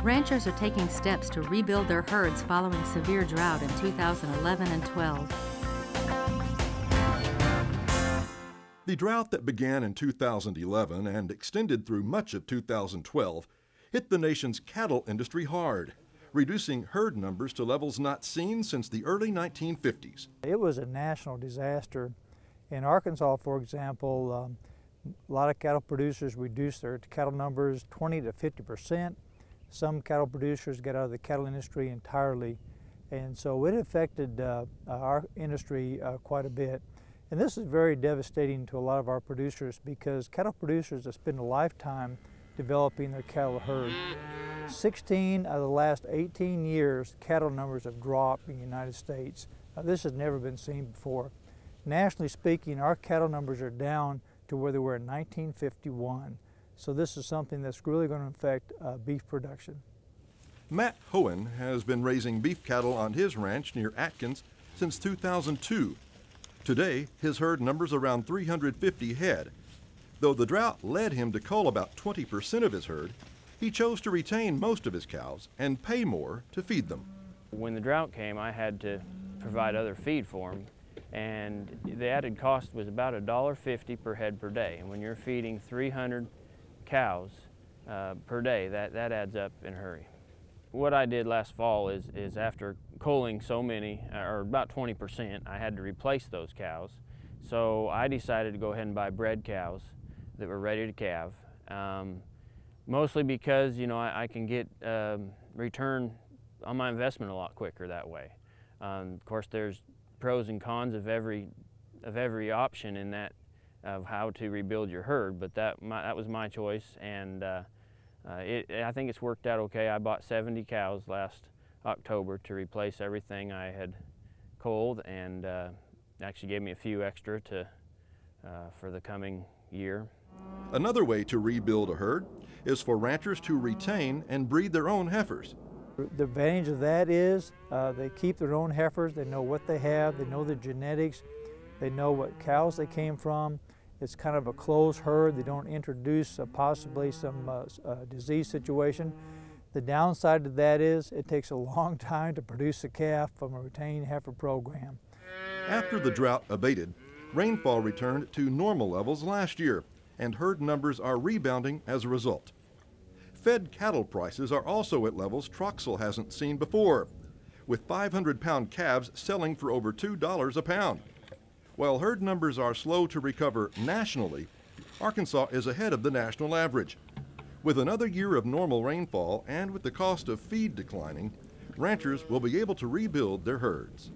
Ranchers are taking steps to rebuild their herds following severe drought in 2011 and 12. The drought that began in 2011 and extended through much of 2012 hit the nation's cattle industry hard, reducing herd numbers to levels not seen since the early 1950s. It was a national disaster. In Arkansas, for example, a lot of cattle producers reduced their cattle numbers 20 to 50%. Some cattle producers got out of the cattle industry entirely, and so it affected our industry quite a bit. And this is very devastating to a lot of our producers because cattle producers have spent a lifetime developing their cattle herd. 16 out of the last 18 years, cattle numbers have dropped in the United States. This has never been seen before. Nationally speaking, our cattle numbers are down to where they were in 1951. So this is something that's really going to affect beef production. Matt Hoien has been raising beef cattle on his ranch near Atkins since 2002. Today, his herd numbers around 350 head. Though the drought led him to cull about 20% of his herd, he chose to retain most of his cows and pay more to feed them. When the drought came, I had to provide other feed for them, and the added cost was about $1.50 per head per day. And when you're feeding 300 cows per day, that adds up in a hurry. What I did last fall is after culling so many, or about 20%, I had to replace those cows. So I decided to go ahead and buy bred cows that were ready to calve, mostly because, you know, I can get return on my investment a lot quicker that way. Of course, there's pros and cons of every option in that, of how to rebuild your herd, but that was my choice, and I think it's worked out okay. I bought 70 cows last October to replace everything I had culled, and actually gave me a few extra for the coming year. Another way to rebuild a herd is for ranchers to retain and breed their own heifers. The advantage of that is they keep their own heifers, they know what they have, they know the genetics, they know what cows they came from. It's kind of a closed herd. They don't introduce possibly some disease situation. The downside to that is it takes a long time to produce a calf from a retained heifer program. After the drought abated, rainfall returned to normal levels last year, and herd numbers are rebounding as a result. Fed cattle prices are also at levels Troxel hasn't seen before, with 500-pound calves selling for over $2 a pound. While herd numbers are slow to recover nationally, Arkansas is ahead of the national average. With another year of normal rainfall and with the cost of feed declining, ranchers will be able to rebuild their herds.